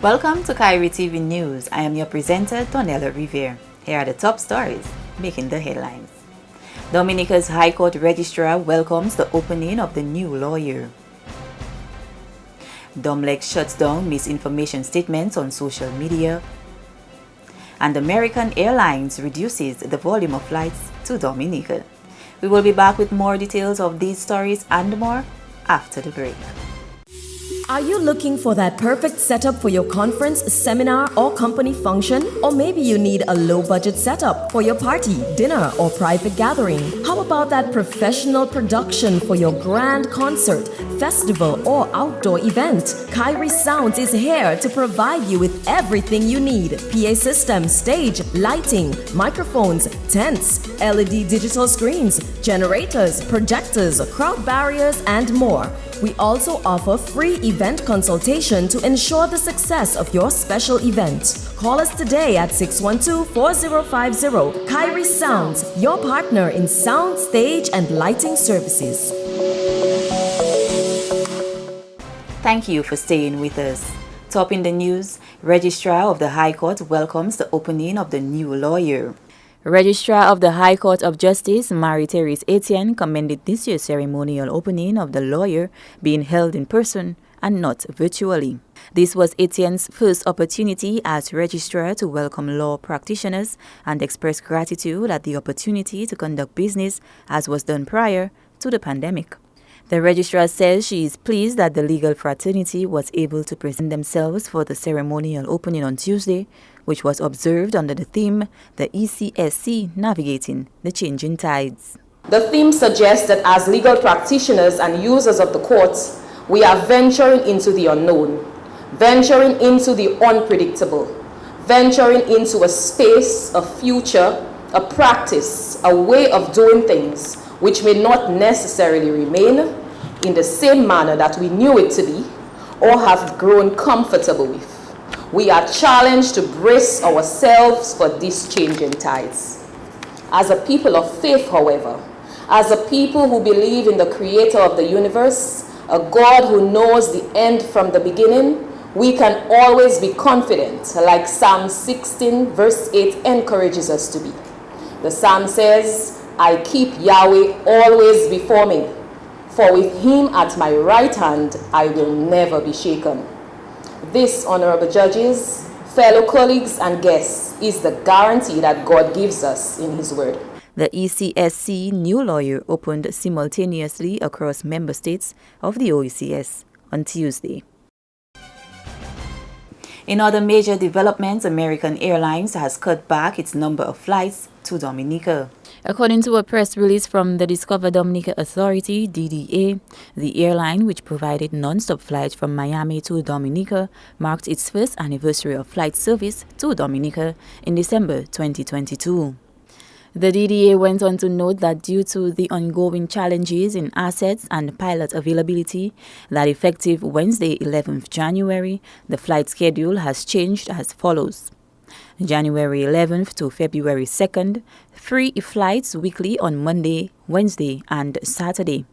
Welcome to Kairi TV News. I am your presenter, Tonella Rivera. Here are the top stories making the headlines. Dominica's High Court Registrar welcomes the opening of the new lawyer. Domlex shuts down misinformation statements on social media. And American Airlines reduces the volume of flights to Dominica. We will be back with more details of these stories and more after the break. Are you looking for that perfect setup for your conference, seminar, or company function? Or maybe you need a low-budget setup for your party, dinner, or private gathering? How about that professional production for your grand concert, festival, or outdoor event? Kairi Sounds is here to provide you with everything you need. PA system, stage, lighting, microphones, tents, LED digital screens, generators, projectors, crowd barriers, and more. We also offer free event consultation to ensure the success of your special event. Call us today at 612-4050. Kairi Sounds, your partner in sound, stage, and lighting services. Thank you for staying with us. Top in the news, Registrar of the High Court welcomes the opening of the new lawyer. Registrar of the High Court of Justice, Marie-Therese Etienne, commended this year's ceremonial opening of the lawyer being held in person and not virtually. This was Etienne's first opportunity as registrar to welcome law practitioners and express gratitude at the opportunity to conduct business as was done prior to the pandemic. The registrar says she is pleased that the legal fraternity was able to present themselves for the ceremonial opening on Tuesday, which was observed under the theme, the ECSC Navigating the Changing Tides. The theme suggests that as legal practitioners and users of the courts, we are venturing into the unknown, venturing into the unpredictable, venturing into a space, a future, a practice, a way of doing things which may not necessarily remain in the same manner that we knew it to be or have grown comfortable with. We are challenged to brace ourselves for these changing tides. As a people of faith, however, as a people who believe in the creator of the universe, a God who knows the end from the beginning, we can always be confident, like Psalm 16 verse 8 encourages us to be. The psalm says, I keep Yahweh always before me, for with him at my right hand I will never be shaken. This, honorable judges, fellow colleagues and guests, is the guarantee that God gives us in his word. The ECSC new lawyer opened simultaneously across member states of the OECS on Tuesday. In other major developments, American Airlines has cut back its number of flights to Dominica. According to a press release from the Discover Dominica Authority, DDA, the airline, which provided non-stop flights from Miami to Dominica, marked its first anniversary of flight service to Dominica in December 2022. The DDA went on to note that due to the ongoing challenges in assets and pilot availability, that effective Wednesday, 11th January, the flight schedule has changed as follows. January 11th to February 2nd, 3 flights weekly on Monday, Wednesday, and Saturday.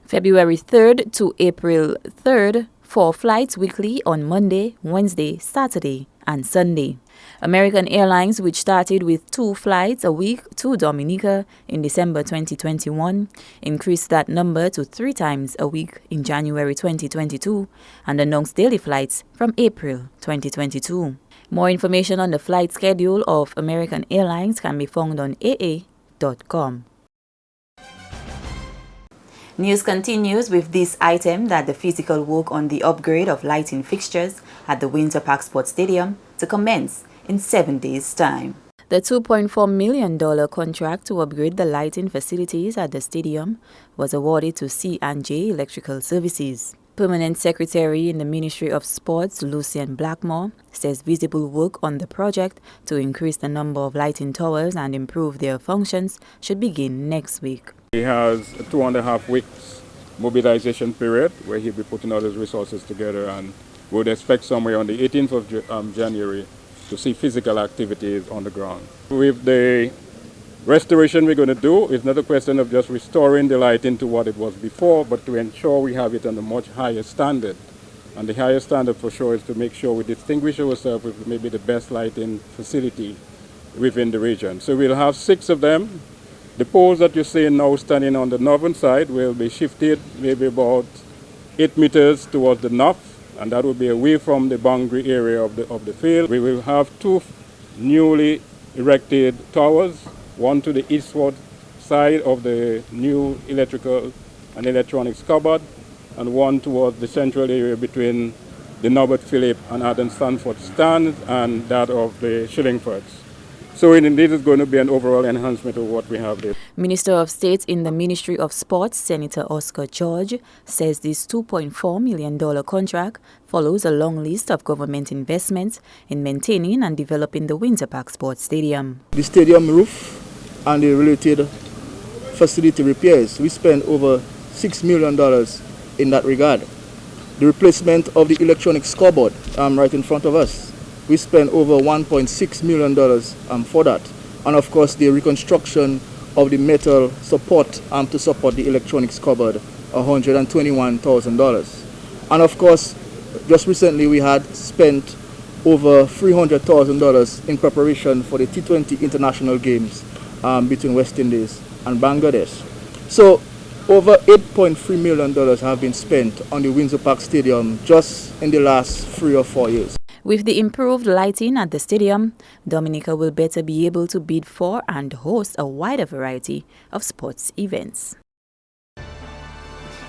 February 3rd to April 3rd, 4 flights weekly on Monday, Wednesday, Saturday, and Sunday. American Airlines, which started with 2 flights a week to Dominica in December 2021, increased that number to 3 times a week in January 2022 and announced daily flights from April 2022. More information on the flight schedule of American Airlines can be found on aa.com. News continues with this item that the physical work on the upgrade of lighting fixtures at the Winter Park Sports Stadium to commence in 7 days' time. The $2.4 million contract to upgrade the lighting facilities at the stadium was awarded to C&J Electrical Services. Permanent Secretary in the Ministry of Sports, Lucian Blackmore, says visible work on the project to increase the number of lighting towers and improve their functions should begin next week. He has a 2.5 weeks mobilization period where he'll be putting all his resources together, and we would expect somewhere on the 18th of January to see physical activities on the ground. With the restoration we're going to do, it's not a question of just restoring the lighting to what it was before, but to ensure we have it on a much higher standard And the highest standard for sure is to make sure we distinguish ourselves with maybe the best lighting facility within the region. So we'll have 6 of them. The poles that you see now standing on the northern side will be shifted maybe about 8 meters towards the north, and that will be away from the boundary area of the field. We will have 2 newly erected towers, one to the eastward side of the new electrical and electronics cupboard, and one towards the central area between the Norbert Phillip and Adam Stanford stands and that of the Schillingfords. So indeed it's going to be an overall enhancement of what we have there. Minister of State in the Ministry of Sports, Senator Oscar George, says this $2.4 million contract follows a long list of government investments in maintaining and developing the Windsor Park Sports Stadium. The stadium roof and the related facility repairs, we spent over $6 million in that regard. The replacement of the electronic scoreboard right in front of us, we spent over $1.6 million for that. And of course the reconstruction of the metal support to support the electronic scoreboard, $121,000. And of course just recently we had spent over $300,000 in preparation for the T20 international games between West Indies and Bangladesh. So over $8.3 million have been spent on the Windsor Park Stadium just in the last 3 or 4 years. With the improved lighting at the stadium, Dominica will better be able to bid for and host a wider variety of sports events.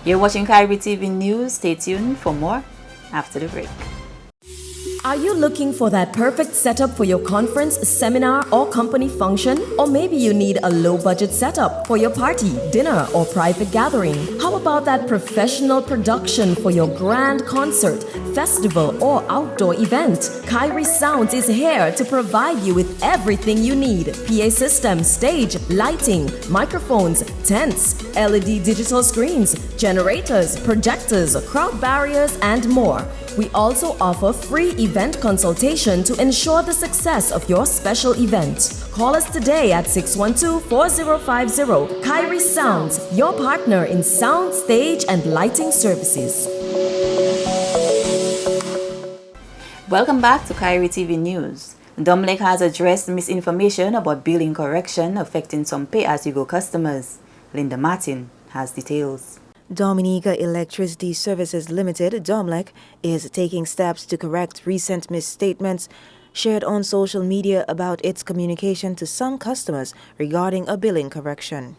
You're watching Kairi TV News. Stay tuned for more after the break. Are you looking for that perfect setup for your conference, seminar, or company function? Or maybe you need a low-budget setup for your party, dinner, or private gathering? How about that professional production for your grand concert, festival, or outdoor event? Kairi Sounds is here to provide you with everything you need: PA system, stage, lighting, microphones, tents, LED digital screens, generators, projectors, crowd barriers, and more. We also offer free event consultation to ensure the success of your special event. Call us today at 612-4050. Kairi Sounds, your partner in sound, stage, and lighting services. Welcome back to Kairi TV News. Domlec has addressed misinformation about billing correction affecting some pay-as-you-go customers. Linda Martin has details. Dominica Electricity Services Limited, Domlec, is taking steps to correct recent misstatements shared on social media about its communication to some customers regarding a billing correction.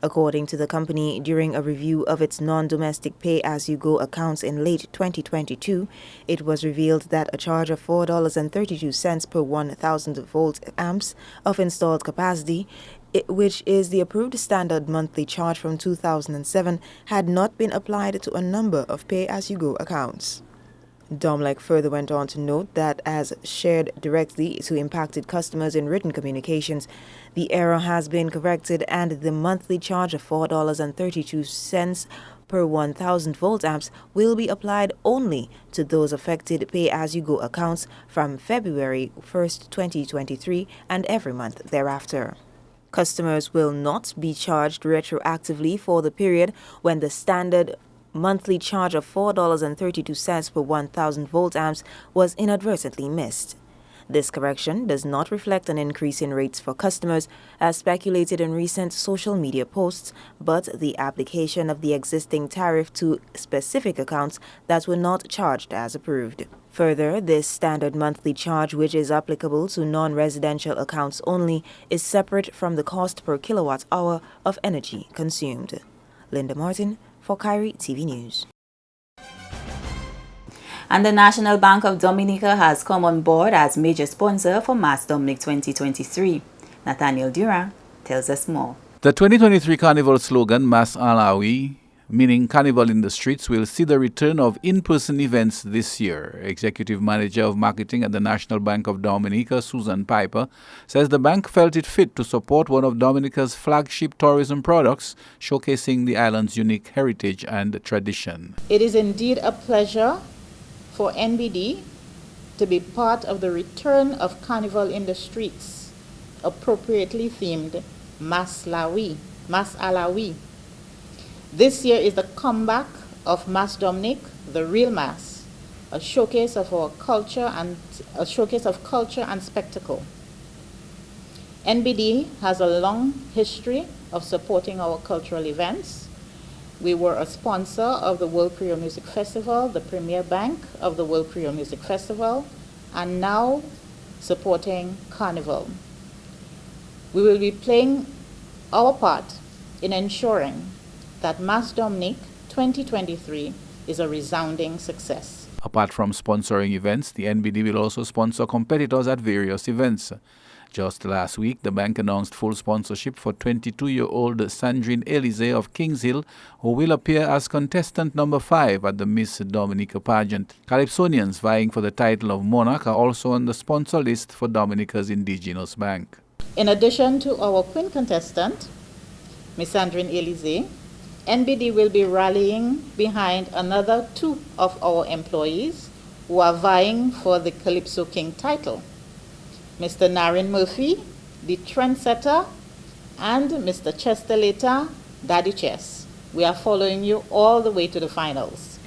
According to the company, during a review of its non-domestic pay-as-you-go accounts in late 2022, it was revealed that a charge of $4.32 per 1,000 volt amps of installed capacity, which is the approved standard monthly charge from 2007, had not been applied to a number of pay-as-you-go accounts. Domlec further went on to note that as shared directly to impacted customers in written communications, the error has been corrected and the monthly charge of $4.32 per 1,000 volt amps will be applied only to those affected pay-as-you-go accounts from February 1st, 2023 and every month thereafter. Customers will not be charged retroactively for the period when the standard monthly charge of $4.32 per 1,000 volt amps was inadvertently missed. This correction does not reflect an increase in rates for customers, as speculated in recent social media posts, but the application of the existing tariff to specific accounts that were not charged as approved. Further, this standard monthly charge, which is applicable to non-residential accounts only, is separate from the cost per kilowatt hour of energy consumed. Linda Martin for Kairi TV News. And the National Bank of Dominica has come on board as major sponsor for Mass Dominic 2023. Nathaniel Durant tells us more. The 2023 Carnival slogan, Mas Alawi, meaning Carnival in the Streets, will see the return of in-person events this year. Executive Manager of Marketing at the National Bank of Dominica, Susan Piper, says the bank felt it fit to support one of Dominica's flagship tourism products, showcasing the island's unique heritage and tradition. It is indeed a pleasure for NBD to be part of the return of Carnival in the Streets, appropriately themed Mas Alawi. This year is the comeback of Mas Dominic, the real Mas, a showcase of our culture and a showcase of culture and spectacle. NBD has a long history of supporting our cultural events. We were a sponsor of the World Creole Music Festival, the premier bank of the World Creole Music Festival, and now supporting Carnival. We will be playing our part in ensuring that Mas Dominique 2023 is a resounding success. Apart from sponsoring events, the NBD will also sponsor competitors at various events. Just last week, the bank announced full sponsorship for 22-year-old Sandrine Elise of Kings Hill, who will appear as contestant number 5 at the Miss Dominica pageant. Calypsonians vying for the title of monarch are also on the sponsor list for Dominica's indigenous bank. In addition to our queen contestant, Miss Sandrine Elise, NBD will be rallying behind another 2 of our employees who are vying for the Calypso King title. Mr. Narin Murphy, the trendsetter, and Mr. Chester Later, Daddy Chess. We are following you all the way to the finals.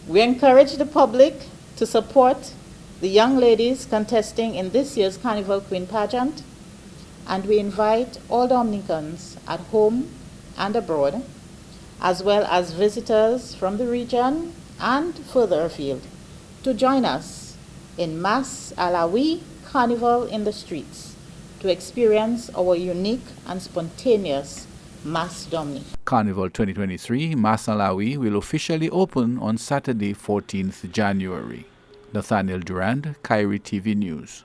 We encourage the public to support the young ladies contesting in this year's Carnival Queen pageant, and we invite all Dominicans at home and abroad, as well as visitors from the region and further afield, to join us in Mas Alawi Carnival in the streets to experience our unique and spontaneous Mas Dominique. Carnival 2023 Mas Alawi will officially open on Saturday, 14th January. Nathaniel Durand, Kairi TV News.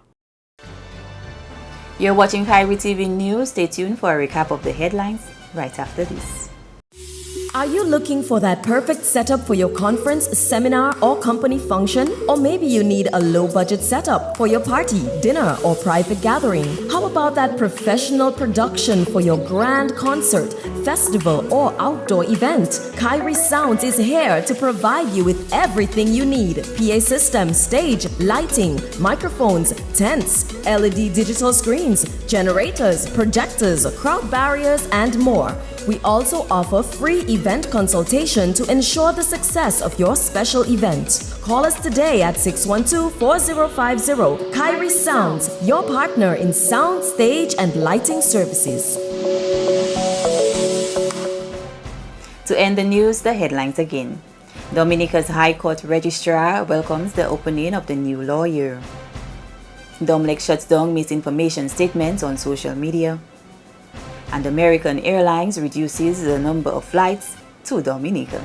You're watching Kairi TV News. Stay tuned for a recap of the headlines right after this. Are you looking for that perfect setup for your conference, seminar, or company function? Or maybe you need a low-budget setup for your party, dinner, or private gathering? How about that professional production for your grand concert, festival, or outdoor event? Kairi Sounds is here to provide you with everything you need: PA system, stage, lighting, microphones, tents, LED digital screens, generators, projectors, crowd barriers, and more. We also offer free event consultation to ensure the success of your special event. Call us today at 612-4050. Kairi Sounds, your partner in sound, stage, and lighting services. To end the news, the headlines again. Dominica's High Court Registrar welcomes the opening of the new law year. Dominic shuts down misinformation statements on social media. And American Airlines reduces the number of flights to Dominica.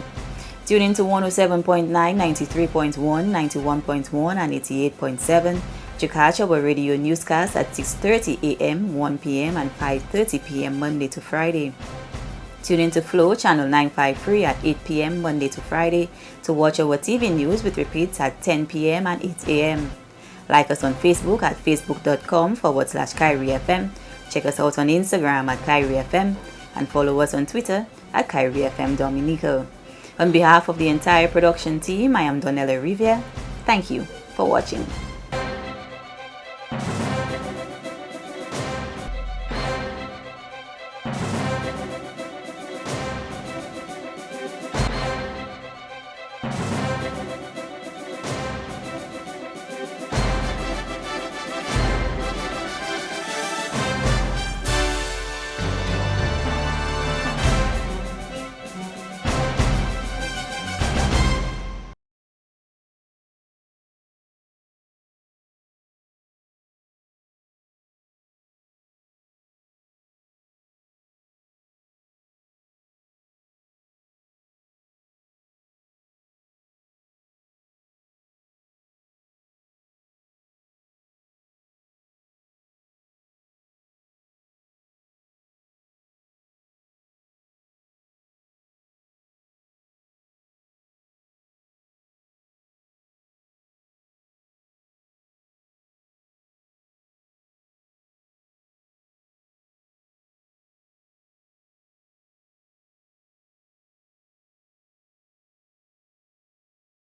Tune in to 107.9, 93.1, 91.1, and 88.7 to catch our radio newscast at 6:30 a.m., 1 p.m., and 5:30 p.m. Monday to Friday. Tune in to Flow Channel 953 at 8 p.m. Monday to Friday to watch our TV news with repeats at 10 p.m. and 8 a.m. Like us on Facebook at facebook.com/Kairi FM. Check us out on Instagram at Kairi FM and follow us on Twitter at Kairi FM Dominica. On behalf of the entire production team, I am Donella Riviere. Thank you for watching.